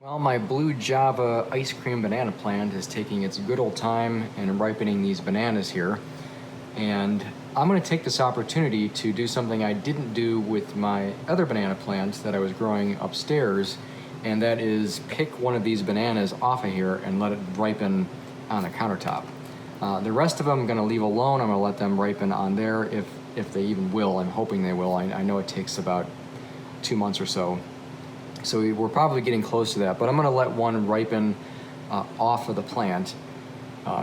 Well, my blue Java ice cream banana plant is taking its good old time and ripening these bananas here. And I'm gonna take this opportunity to do something I didn't do with my other banana plants that I was growing upstairs, and that is pick one of these bananas off of here and let it ripen on the countertop. The rest of them I'm gonna leave alone. I'm gonna let them ripen on there if they even will. I'm hoping they will. I know it takes about 2 months or so. So we're probably getting close to that, but I'm gonna let one ripen off of the plant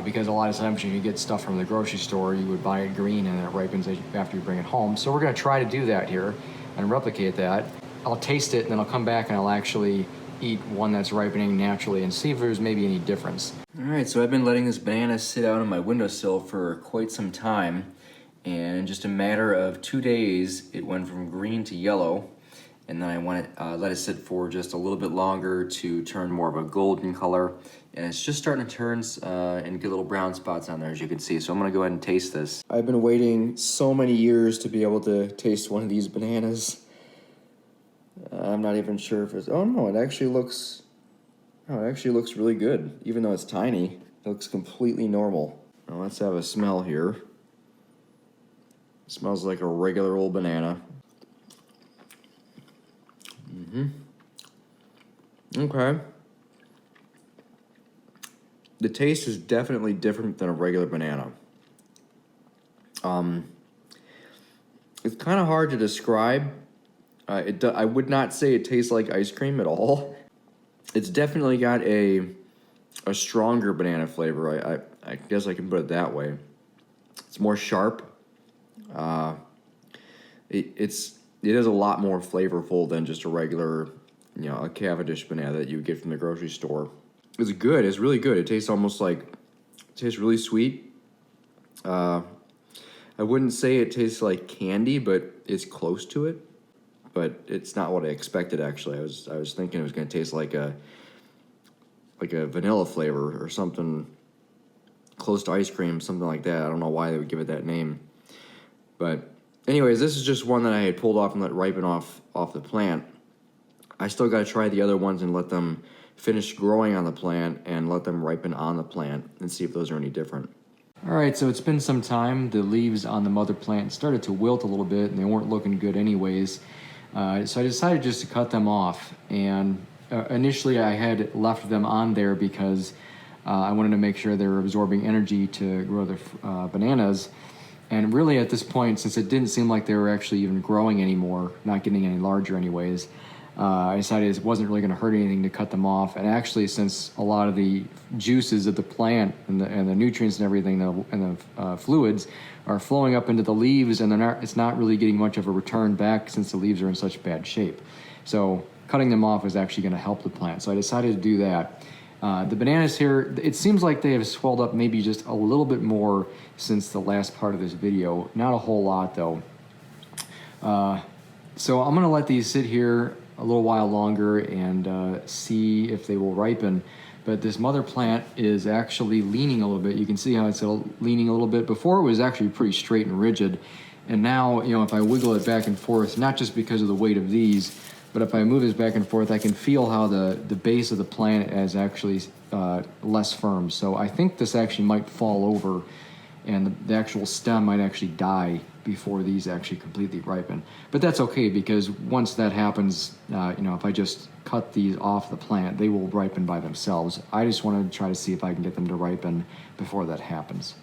because a lot of times when you get stuff from the grocery store, you would buy it green and it ripens after you bring it home. So we're gonna try to do that here and replicate that. I'll taste it and then I'll come back and I'll actually eat one that's ripening naturally and see if there's maybe any difference. All right, so I've been letting this banana sit out on my windowsill for quite some time, and in just a matter of 2 days, it went from green to yellow. And then I let it sit for just a little bit longer to turn more of a golden color. And it's just starting to turn and get little brown spots on there, as you can see. So I'm gonna go ahead and taste this. I've been waiting so many years to be able to taste one of these bananas. I'm not even sure if it's, oh no, it actually looks really good. Even though it's tiny, it looks completely normal. Now let's have a smell here. It smells like a regular old banana. Okay. The taste is definitely different than a regular banana. It's kind of hard to describe. I would not say it tastes like ice cream at all. It's definitely got a stronger banana flavor. I guess I can put it that way. It's more sharp. It is a lot more flavorful than just a regular, a Cavendish banana that you would get from the grocery store. It's good. It's really good. It tastes really sweet. I wouldn't say it tastes like candy, but it's close to it. But it's not what I expected, actually. I was thinking it was going to taste like a vanilla flavor or something close to ice cream, something like that. I don't know why they would give it that name. But anyways, this is just one that I had pulled off and let ripen off the plant. I still got to try the other ones and let them finish growing on the plant and let them ripen on the plant and see if those are any different. All right, so it's been some time. The leaves on the mother plant started to wilt a little bit and they weren't looking good anyways. So I decided just to cut them off. And initially I had left them on there because I wanted to make sure they were absorbing energy to grow the bananas. And really at this point, since it didn't seem like they were actually even growing anymore, not getting any larger anyways, I decided it wasn't really going to hurt anything to cut them off. And actually, since a lot of the juices of the plant and the nutrients and everything and the fluids are flowing up into the leaves, and it's not really getting much of a return back since the leaves are in such bad shape. So cutting them off is actually going to help the plant. So I decided to do that. The bananas here, it seems like they have swelled up maybe just a little bit more since the last part of this video. Not a whole lot though. So I'm gonna let these sit here a little while longer and see if they will ripen. But this mother plant is actually leaning a little bit. You can see how it's leaning a little bit. Before it was actually pretty straight and rigid. And now, if I wiggle it back and forth, not just because of the weight of these, but if I move this back and forth, I can feel how the base of the plant is actually less firm. So I think this actually might fall over and the actual stem might actually die before these actually completely ripen. But that's okay because once that happens, if I just cut these off the plant, they will ripen by themselves. I just want to try to see if I can get them to ripen before that happens.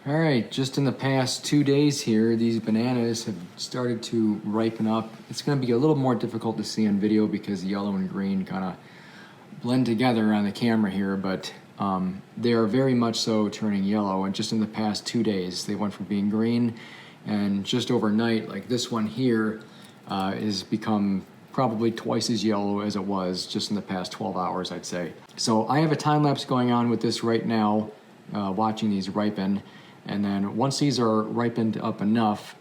All right, just in the past 2 days here, these bananas have started to ripen up. It's going to be a little more difficult to see on video because the yellow and green kind of blend together on the camera here, but they are very much so turning yellow. And just in the past 2 days, they went from being green, and just overnight, like this one here, has become probably twice as yellow as it was just in the past 12 hours, I'd say. So I have a time lapse going on with this right now, watching these ripen. And then once these are ripened up enough,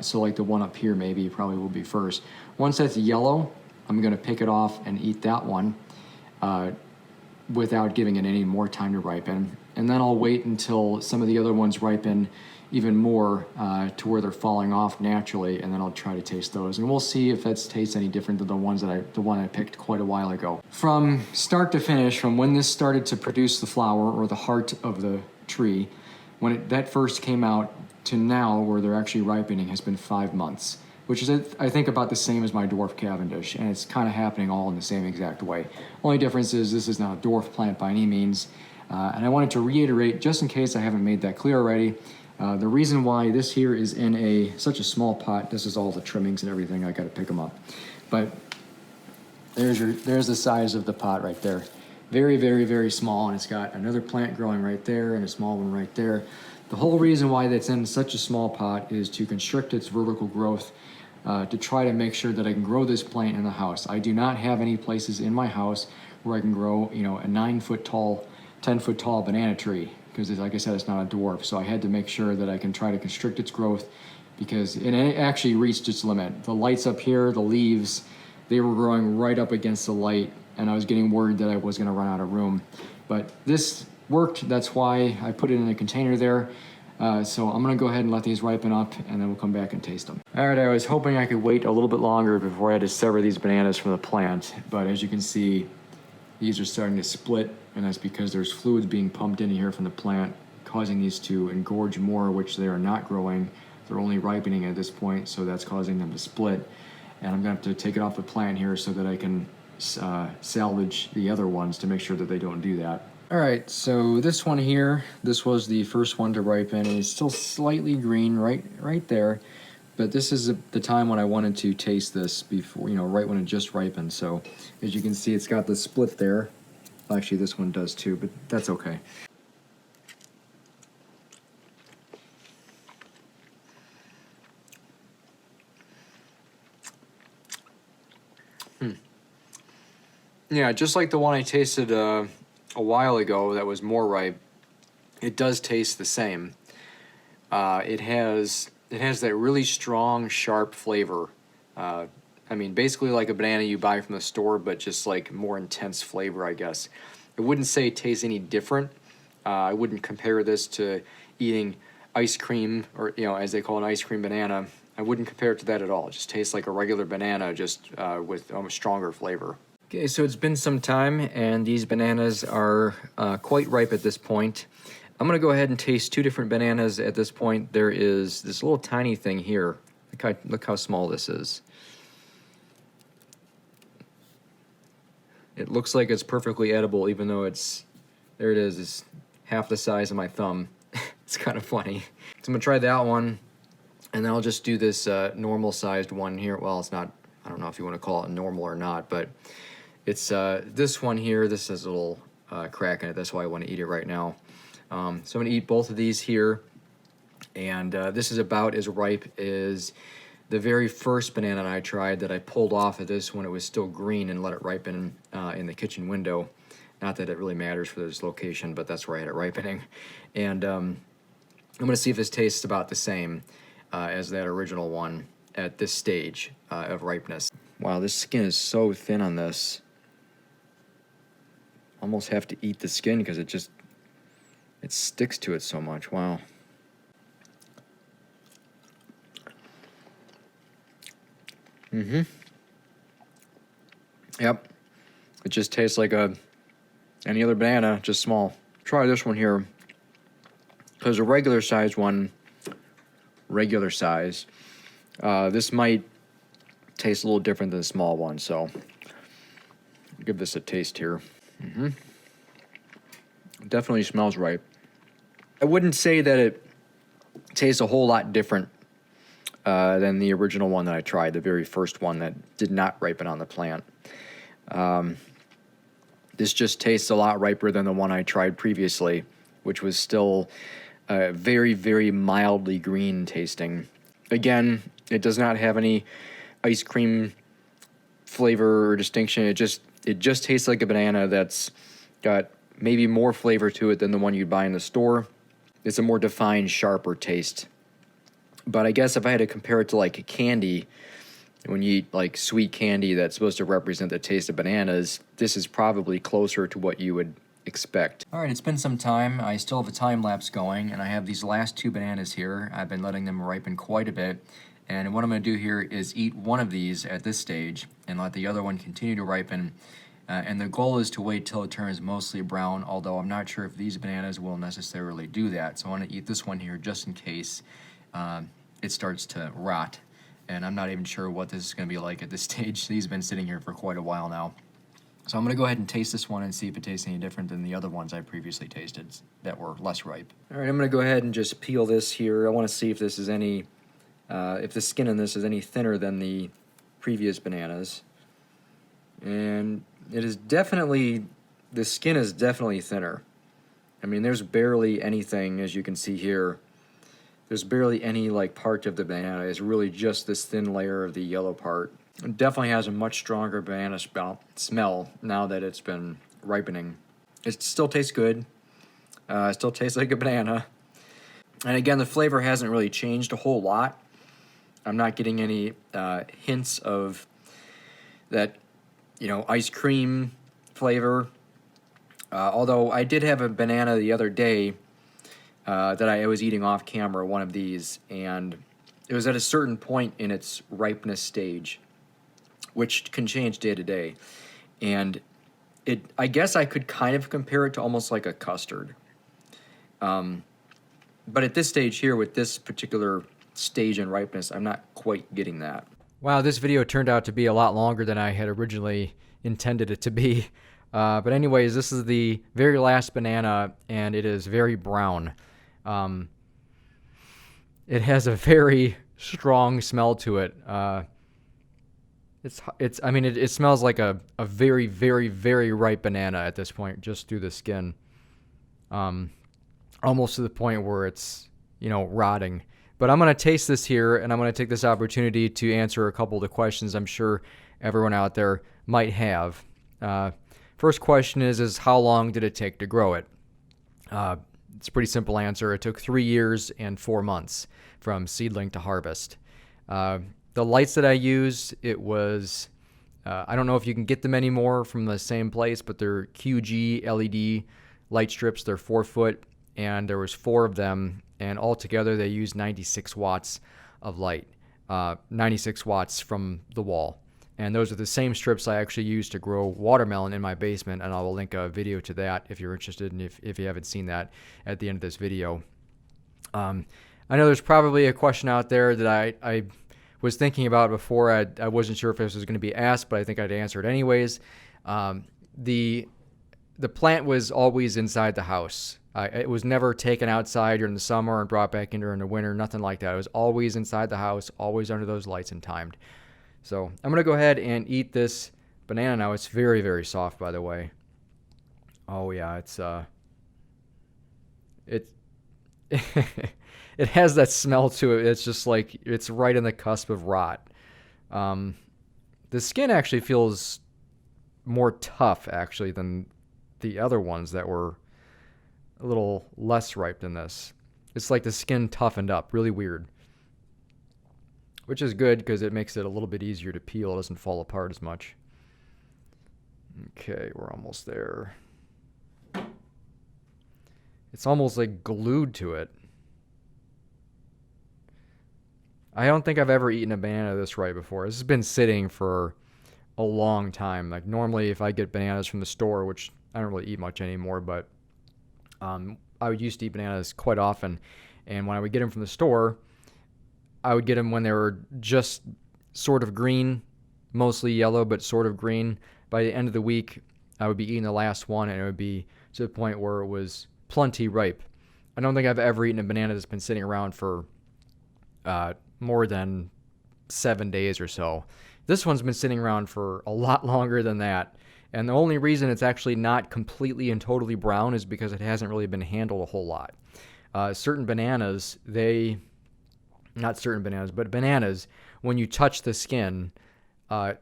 so like the one up here maybe probably will be first. Once that's yellow, I'm gonna pick it off and eat that one. without giving it any more time to ripen. And then I'll wait until some of the other ones ripen even more to where they're falling off naturally, and then I'll try to taste those. And we'll see if that tastes any different than the one I picked quite a while ago. From start to finish, from when this started to produce the flower or the heart of the tree, when that first came out to now where they're actually ripening has been 5 months, which is, I think, about the same as my dwarf Cavendish, and it's kind of happening all in the same exact way. Only difference is this is not a dwarf plant by any means, and I wanted to reiterate, just in case I haven't made that clear already, the reason why this here is in such a small pot. This is all the trimmings and everything. I got to pick them up, but there's the size of the pot right there. Very, very, very small, and it's got another plant growing right there and a small one right there. The whole reason why that's in such a small pot is to constrict its vertical growth, to try to make sure that I can grow this plant in the house. I do not have any places in my house where I can grow, a 9-foot tall, 10-foot tall banana tree, because like I said, it's not a dwarf. So I had to make sure that I can try to constrict its growth, because it actually reached its limit. The lights up here, the leaves, they were growing right up against the light, and I was getting worried that I was going to run out of room. But this worked. That's why I put it in a container there. So I'm going to go ahead and let these ripen up, and then we'll come back and taste them. All right, I was hoping I could wait a little bit longer before I had to sever these bananas from the plant, but as you can see, these are starting to split, and that's because there's fluids being pumped in here from the plant, causing these to engorge more, which they are not growing. They're only ripening at this point, so that's causing them to split. And I'm going to have to take it off the plant here so that I can salvage the other ones to make sure that they don't do that. All right, so this one here, this was the first one to ripen, and it's still slightly green right there, but this is the time when I wanted to taste this before, right when it just ripened. So as you can see, it's got the split there. Actually, this one does too, but that's okay. Yeah, just like the one I tasted a while ago that was more ripe, it does taste the same. It has that really strong, sharp flavor. I mean, basically like a banana you buy from the store, but just like more intense flavor, I guess. I wouldn't say it tastes any different. I wouldn't compare this to eating ice cream, or as they call an ice cream banana. I wouldn't compare it to that at all. It just tastes like a regular banana, just with almost stronger flavor. Okay, so it's been some time, and these bananas are quite ripe at this point. I'm going to go ahead and taste two different bananas at this point. There is this little tiny thing here. Look how small this is. It looks like it's perfectly edible, even though there it is, it's half the size of my thumb. It's kind of funny. So I'm going to try that one, and then I'll just do this normal-sized one here. Well, it's not, I don't know if you want to call it normal or not, but it's this one here. This has a little crack in it. That's why I want to eat it right now. So I'm going to eat both of these here, and this is about as ripe as the very first banana I tried that I pulled off of this when it was still green and let it ripen in the kitchen window. Not that it really matters for this location, but that's where I had it ripening. And I'm going to see if this tastes about the same as that original one at this stage of ripeness. Wow, this skin is so thin on this. Almost have to eat the skin because it sticks to it so much. Wow. Yep. It just tastes like any other banana, just small. Try this one here. Because a regular size one, this might taste a little different than the small one, so give this a taste here. Definitely smells ripe. I wouldn't say that it tastes a whole lot different than the original one that I tried, the very first one that did not ripen on the plant. This just tastes a lot riper than the one I tried previously, which was still very, very mildly green tasting. Again, it does not have any ice cream flavor or distinction. It just tastes like a banana that's got maybe more flavor to it than the one you'd buy in the store. It's a more defined, sharper taste. But I guess if I had to compare it to like a candy, when you eat like sweet candy that's supposed to represent the taste of bananas, this is probably closer to what you would expect. All right, it's been some time. I still have a time lapse going, and I have these last 2 bananas here. I've been letting them ripen quite a bit, and what I'm going to do here is eat one of these at this stage and let the other one continue to ripen. And the goal is to wait till it turns mostly brown, although I'm not sure if these bananas will necessarily do that. So I want to eat this one here just in case it starts to rot. And I'm not even sure what this is going to be like at this stage. These have been sitting here for quite a while now. So I'm going to go ahead and taste this one and see if it tastes any different than the other ones I previously tasted that were less ripe. All right, I'm going to go ahead and just peel this here. I want to see if this is any, if the skin in this is any thinner than the previous bananas. And it is definitely, the skin is definitely thinner. I mean, there's barely anything, as you can see here. There's barely any like part of the banana. It's really just this thin layer of the yellow part. It definitely has a much stronger banana smell now that it's been ripening. It still tastes good. It still tastes like a banana. And again, the flavor hasn't really changed a whole lot. I'm not getting any hints of that, you know, ice cream flavor. Although I did have a banana the other day that I was eating off camera, one of these, and it was at a certain point in its ripeness stage, which can change day to day. And I guess I could kind of compare it to almost like a custard. But at this stage here, with this particular stage in ripeness, I'm not quite getting that. Wow, this video turned out to be a lot longer than I had originally intended it to be. But anyways, this is the very last banana, and it is very brown. It has a very strong smell to it. I mean, it smells like a very, very, very ripe banana at this point, just through the skin. Almost to the point where it's, you know, rotting. But I'm going to taste this here, and I'm going to take this opportunity to answer a couple of the questions I'm sure everyone out there might have. First question is how long did it take to grow it? It's a pretty simple answer. It took 3 years and 4 months from seedling to harvest. The lights that I used, it was, I don't know if you can get them anymore from the same place, but they're QG LED light strips. They're 4 foot, and there was 4 of them, and altogether they used 96 watts of light, 96 watts from the wall. And those are the same strips I actually used to grow watermelon in my basement, and I will link a video to that if you're interested, and if you haven't seen that at the end of this video. I know there's probably a question out there that I was thinking about before. I wasn't sure if this was going to be asked, but I think I'd answer it anyways. The plant was always inside the house. It was never taken outside during the summer and brought back in during the winter, nothing like that. It was always inside the house, always under those lights and timed. So I'm going to go ahead and eat this banana now. It's very, very soft, by the way. Oh, yeah, it has that smell to it. It's just like, it's right on the cusp of rot. The skin actually feels more tough, actually, than the other ones that were a little less ripe than this. It's like the skin toughened up, really weird. Which is good because it makes it a little bit easier to peel. It doesn't fall apart as much. Okay, we're almost there. It's almost like glued to it. I don't think I've ever eaten a banana this ripe before. This has been sitting for a long time. Like normally if I get bananas from the store, which I don't really eat much anymore, but I would used to eat bananas quite often. And when I would get them from the store, I would get them when they were just sort of green, mostly yellow, but sort of green. By the end of the week, I would be eating the last one, and it would be to the point where it was plenty ripe. I don't think I've ever eaten a banana that's been sitting around for more than 7 days or so. This one's been sitting around for a lot longer than that. And the only reason it's actually not completely and totally brown is because it hasn't really been handled a whole lot. Certain bananas, not certain bananas, but bananas, when you touch the skin,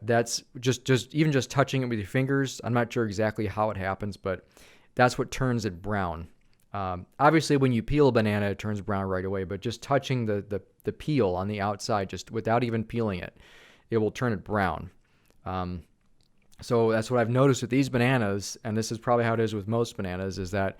that's just touching it with your fingers. I'm not sure exactly how it happens, but that's what turns it brown. Obviously, when you peel a banana, it turns brown right away, but just touching the peel on the outside, just without even peeling it, it will turn it brown. So that's what I've noticed with these bananas, and this is probably how it is with most bananas, is that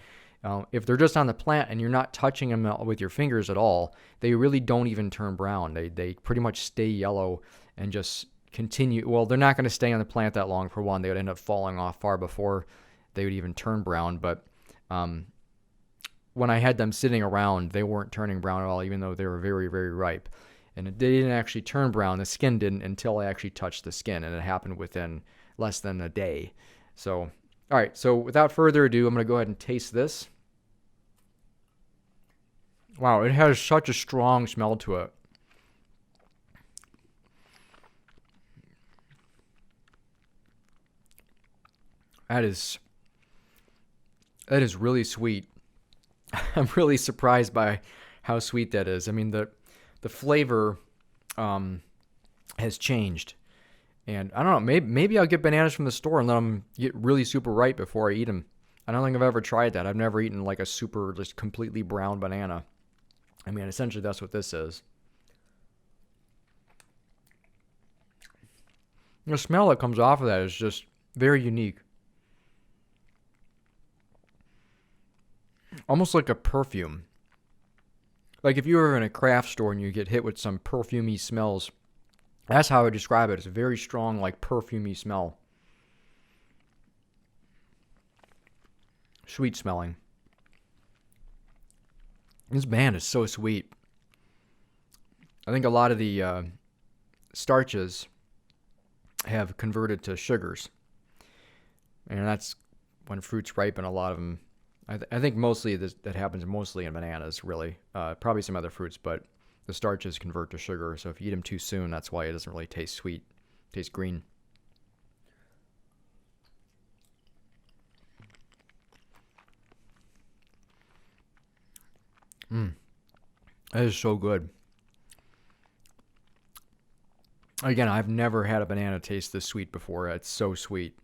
if they're just on the plant and you're not touching them with your fingers at all, they really don't even turn brown. They pretty much stay yellow and just continue. Well, they're not going to stay on the plant that long, for one. They would end up falling off far before they would even turn brown. But when I had them sitting around, they weren't turning brown at all, even though they were very, very ripe. And they didn't actually turn brown. The skin didn't until I actually touched the skin, and it happened within less than a day. So, all right. So without further ado, I'm going to go ahead and taste this. Wow, it has such a strong smell to it. That is really sweet. I'm really surprised by how sweet that is. I mean, the flavor has changed. And I don't know, maybe I'll get bananas from the store and let them get really super ripe before I eat them. I don't think I've ever tried that. I've never eaten like a super, just completely brown banana. I mean, essentially that's what this is. The smell that comes off of that is just very unique. Almost like a perfume. Like if you were in a craft store and you get hit with some perfumey smells, that's how I would describe it. It's a very strong, like, perfumey smell. Sweet smelling. This banana is so sweet. I think a lot of the starches have converted to sugars. And that's when fruits ripen, a lot of them. I think mostly that happens mostly in bananas, really. Probably some other fruits, but the starches convert to sugar. So if you eat them too soon, that's why it doesn't really taste sweet. It tastes green. That is so good. Again, I've never had a banana taste this sweet before. It's so sweet.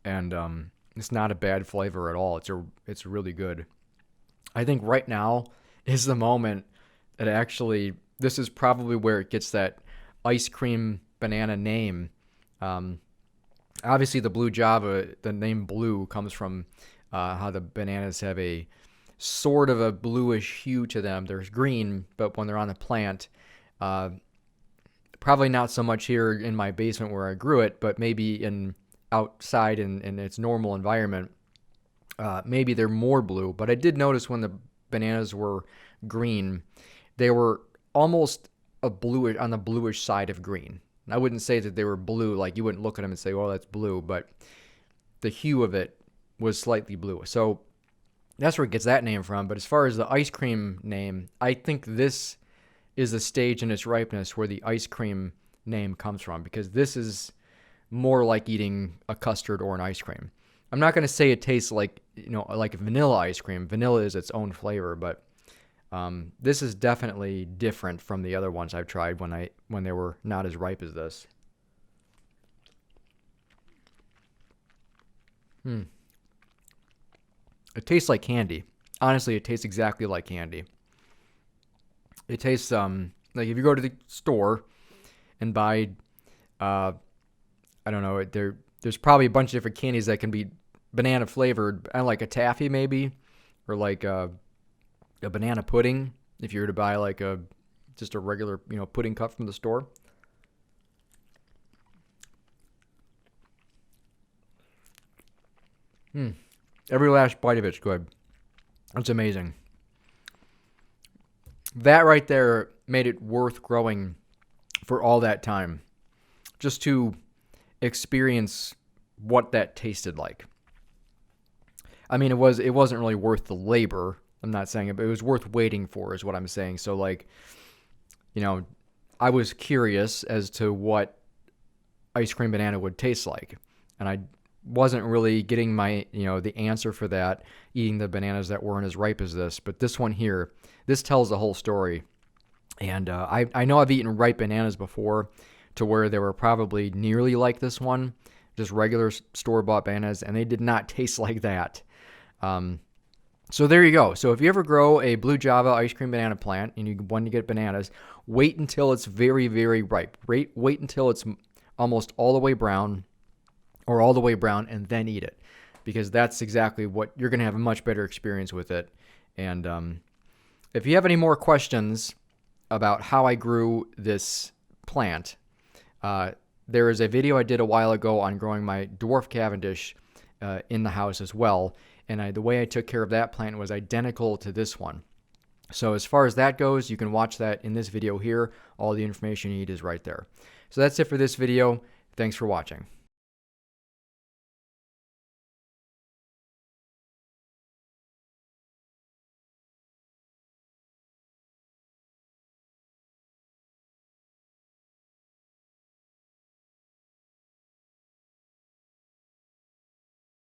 And it's not a bad flavor at all. It's really good. I think right now is the moment that actually, this is probably where it gets that ice cream banana name. Obviously, the blue Java, the name blue comes from how the bananas have a sort of a bluish hue to them. There's green, but when they're on the plant, probably not so much here in my basement where I grew it, but maybe outside in its normal environment, maybe they're more blue. But I did notice when the bananas were green, they were almost on the bluish side of green. I wouldn't say that they were blue, like you wouldn't look at them and say, "Oh, that's blue," but the hue of it was slightly blue. So that's where it gets that name from. But as far as the ice cream name, I think this is the stage in its ripeness where the ice cream name comes from, because this is more like eating a custard or an ice cream. I'm not going to say it tastes like, like vanilla ice cream. Vanilla is its own flavor, but this is definitely different from the other ones I've tried when they were not as ripe as this. It tastes like candy. Honestly, it tastes exactly like candy. It tastes like if you go to the store and buy, I don't know, there's probably a bunch of different candies that can be banana flavored, like a taffy maybe, or like a banana pudding. If you were to buy like just a regular pudding cup from the store. Every last bite of it's good. It's amazing. That right there made it worth growing for all that time, just to experience what that tasted like. I mean, it wasn't really worth the labor. I'm not saying it, but it was worth waiting for, is what I'm saying. So, like, I was curious as to what ice cream banana would taste like, and I wasn't really getting my, the answer for that, eating the bananas that weren't as ripe as this. But this one here, this tells the whole story. And I know I've eaten ripe bananas before to where they were probably nearly like this one, just regular store-bought bananas, and they did not taste like that. So there you go. So if you ever grow a blue Java ice cream banana plant and you want to get bananas, wait until it's very, very ripe. Wait until it's almost all the way brown or all the way brown and then eat it, because that's exactly what you're going to have a much better experience with it. And if you have any more questions about how I grew this plant, there is a video I did a while ago on growing my dwarf Cavendish in the house as well. And the way I took care of that plant was identical to this one. So as far as that goes, you can watch that in this video here. All the information you need is right there. So that's it for this video. Thanks for watching.